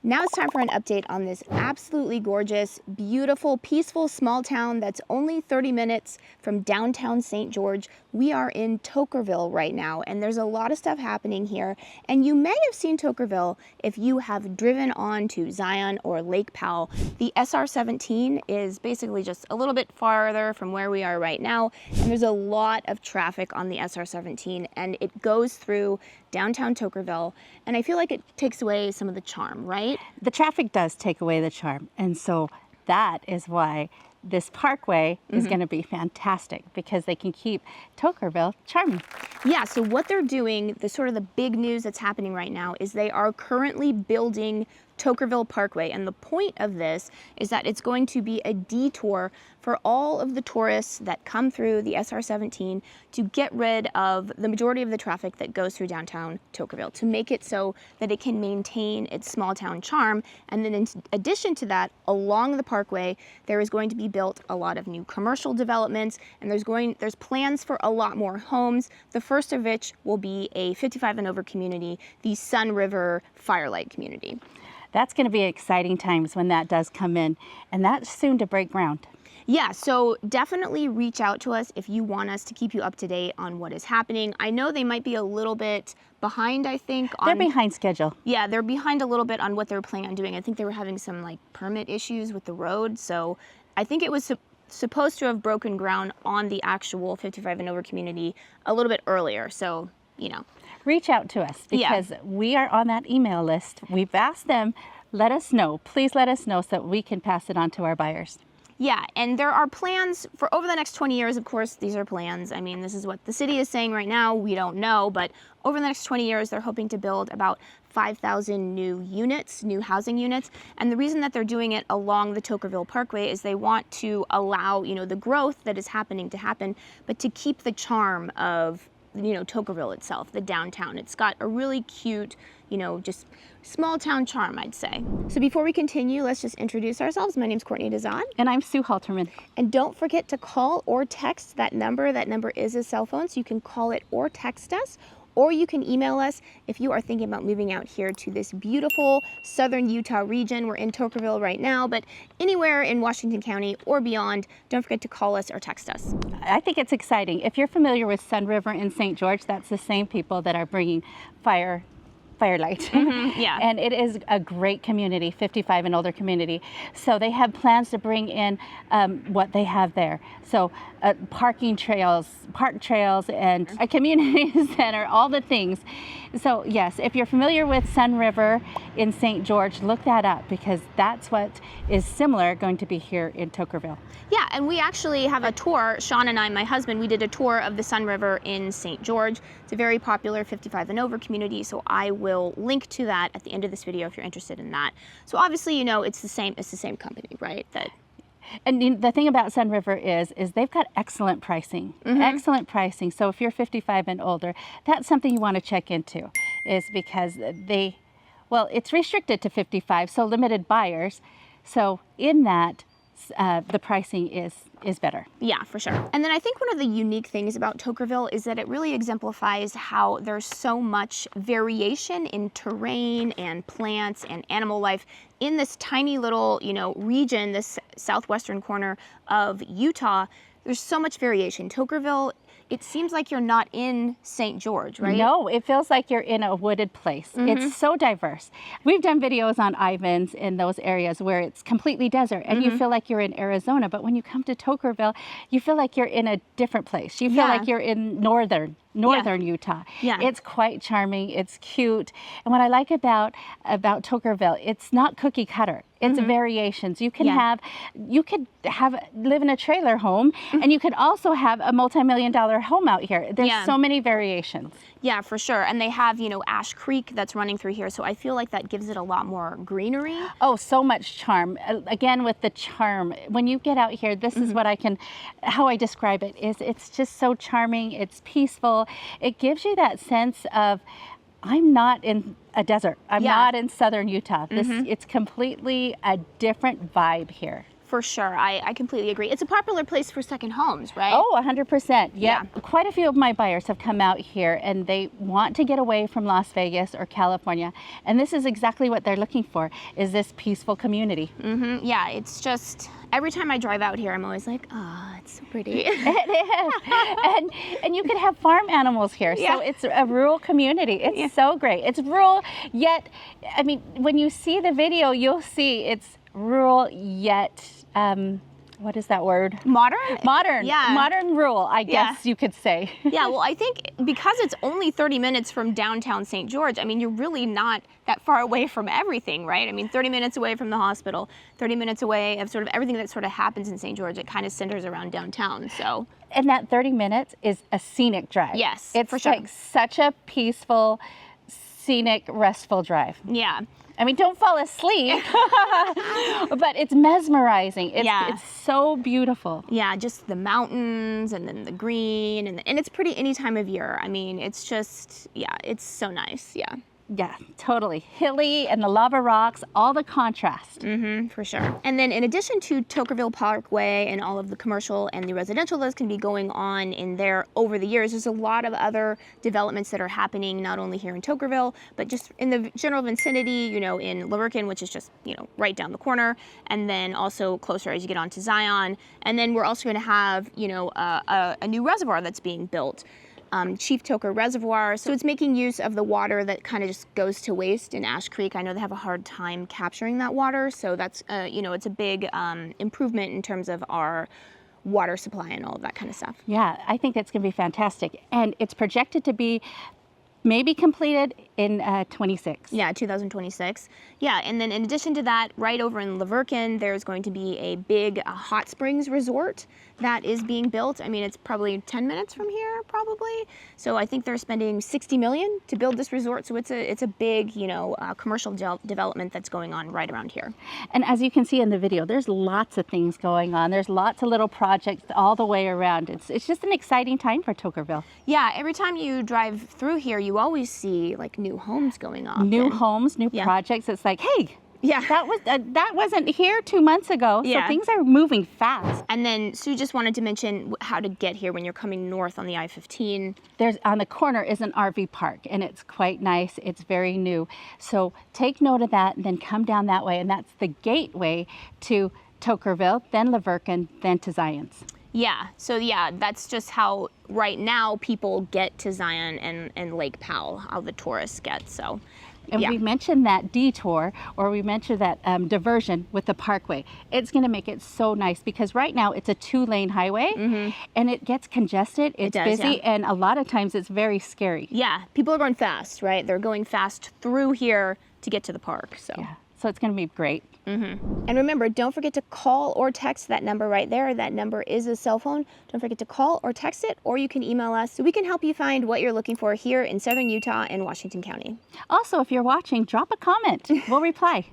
Now it's time for an update on this absolutely gorgeous, beautiful, peaceful small town that's only 30 minutes from downtown St. George. We are in Toquerville right now, and there's a lot of stuff happening here. And you may have seen Toquerville if you have driven on to Zion or Lake Powell. The SR-17 is basically just a little bit farther from where we are right now, and there's a lot of traffic on the SR-17, and it goes through downtown Toquerville, and I feel like it takes away some of the charm, right? The traffic does take away the charm, and so that is why this parkway is going to be fantastic, because they can keep Toquerville charming. Yeah, so what they're doing, the big news that's happening right now is they are currently building Toquerville Parkway, and the point of this is that it's going to be a detour for all of the tourists that come through the SR-17 to get rid of the majority of the traffic that goes through downtown Toquerville, to make it so that it can maintain its small town charm. And then in addition to that, along the parkway, there is going to be built a lot of new commercial developments, and there's plans for a lot more homes. The first of which will be a 55 and over community, the SunRiver Firelight community. That's going to be exciting times when that does come in, and that's soon to break ground. Yeah, so definitely reach out to us if you want us to keep you up to date on what is happening. I know they might be a little bit behind, I think. They're behind schedule. Yeah, they're behind a little bit on what they're planning on doing. I think they were having some permit issues with the road, so I think it was supposed to have broken ground on the actual 55 and over community a little bit earlier, so, you know. Reach out to us, because we are on that email list. We've asked them, let us know. Please let us know so that we can pass it on to our buyers. Yeah, and there are plans for over the next 20 years. Of course, these are plans. I mean, this is what the city is saying right now. We don't know, but over the next 20 years, they're hoping to build about 5,000 new units, new housing units. And the reason that they're doing it along the Toquerville Parkway is they want to allow, the growth that is happening to happen, but to keep the charm of Toquerville itself, the downtown. It's got a really cute, just small town charm, I'd say. So before we continue, let's just introduce ourselves. My name's Courtney Dazan. And I'm Sue Halterman. And don't forget to call or text that number. That number is a cell phone, so you can call it or text us, or you can email us if you are thinking about moving out here to this beautiful southern Utah region. We're in Toquerville right now, but anywhere in Washington County or beyond, don't forget to call us or text us. I think it's exciting. If you're familiar with SunRiver in St. George, that's the same people that are bringing Firelight. Yeah. And it is a great community, 55 and older community. So they have plans to bring in what they have there. So park trails, and a community center, all the things. So yes, if you're familiar with SunRiver in St. George, look that up, because that's what is similar going to be here in Toquerville. Yeah, and we actually have a tour. Sean and I, my husband, we did a tour of the SunRiver in St. George. It's a very popular 55 and over community, so I will link to that at the end of this video if you're interested in that. So obviously, it's the same company, right? And the thing about SunRiver is they've got excellent pricing, excellent pricing. So if you're 55 and older, that's something you want to check into, is because it's restricted to 55, so limited buyers. So in that, the pricing is better. Yeah, for sure. And then I think one of the unique things about Toquerville is that it really exemplifies how there's so much variation in terrain and plants and animal life in this tiny little, region, this southwestern corner of Utah. There's so much variation. Toquerville, it seems like you're not in St. George, right? No, it feels like you're in a wooded place. It's so diverse. We've done videos on Ivins in those areas where it's completely desert, and you feel like you're in Arizona. But when you come to Toquerville, you feel like you're in a different place. You feel like you're in northern Utah. Yeah. It's quite charming. It's cute. And what I like about Toquerville, it's not cookie cutter. It's variations. You could live in a trailer home, and you could also have a multi-million-dollar home out here. There's so many variations. Yeah, for sure. And they have, Ash Creek that's running through here, so I feel like that gives it a lot more greenery. Oh, so much charm. Again, with the charm, when you get out here, this is how I describe it, is it's just so charming. It's peaceful. It gives you that sense of, I'm not in a desert. I'm not in southern Utah. It's completely a different vibe here. For sure. I completely agree. It's a popular place for second homes, right? Oh, 100%. Yeah. Quite a few of my buyers have come out here and they want to get away from Las Vegas or California. And this is exactly what they're looking for, is this peaceful community. Yeah, it's just, every time I drive out here, I'm always like, oh, it's so pretty. It is. And you can have farm animals here. Yeah. So it's a rural community. It's so great. It's rural, yet, I mean, when you see the video, you'll see it's rural, yet, what is that word? Modern? Modern. Yeah. Modern rural, I guess you could say. Yeah, well, I think because it's only 30 minutes from downtown St. George, I mean, you're really not that far away from everything, right? I mean, 30 minutes away from the hospital, 30 minutes away of sort of everything that sort of happens in St. George. It kind of centers around downtown, so. And that 30 minutes is a scenic drive. Yes, it's for sure. like such a peaceful, scenic, restful drive. Yeah. I mean, don't fall asleep, but it's mesmerizing. It's so beautiful. Yeah, just the mountains and then the green, and it's pretty any time of year. I mean, it's just, yeah, it's so nice, yeah. Yeah, totally. Hilly and the lava rocks, all the contrast. For sure. And then in addition to Toquerville Parkway and all of the commercial and the residential that's going to be going on in there over the years, there's a lot of other developments that are happening not only here in Toquerville, but just in the general vicinity, you know, in Lurken, which is just, you know, right down the corner, and then also closer as you get onto Zion. And then we're also going to have, you know, a new reservoir that's being built. Chief Toquer Reservoir. So it's making use of the water that kind of just goes to waste in Ash Creek. I know they have a hard time capturing that water, so that's, you know, it's a big improvement in terms of our water supply and all of that kind of stuff. Yeah, I think that's going to be fantastic. And it's projected to be maybe completed in 26. Yeah, 2026. Yeah, and then in addition to that, right over in Lurken, there's going to be a big hot springs resort that is being built. I mean, it's probably 10 minutes from here, probably. So I think they're spending $60 million to build this resort. So it's a big, you know, commercial development that's going on right around here. And as you can see in the video, there's lots of things going on. There's lots of little projects all the way around. It's just an exciting time for Toquerville. Yeah, every time you drive through here, you always see like new homes going on. New homes, new projects. It's like, hey, that wasn't here 2 months ago. So things are moving fast. And then Sue just wanted to mention how to get here when you're coming north on the I-15. There's on the corner is an RV park, and it's quite nice. It's very new. So take note of that and then come down that way. And that's the gateway to Toquerville, then Lurken, then to Zion's. Yeah, so yeah, that's just how right now people get to Zion and Lake Powell, how the tourists get, so. And we mentioned that detour, or we mentioned that diversion with the parkway. It's going to make it so nice because right now it's a 2-lane highway and it gets congested. It's busy and a lot of times it's very scary. Yeah, people are going fast, right? They're going fast through here to get to the park, so. Yeah, so it's going to be great. And remember, don't forget to call or text that number right there. That number is a cell phone. Don't forget to call or text it, or you can email us so we can help you find what you're looking for here in southern Utah and Washington County. Also, if you're watching, drop a comment. We'll reply.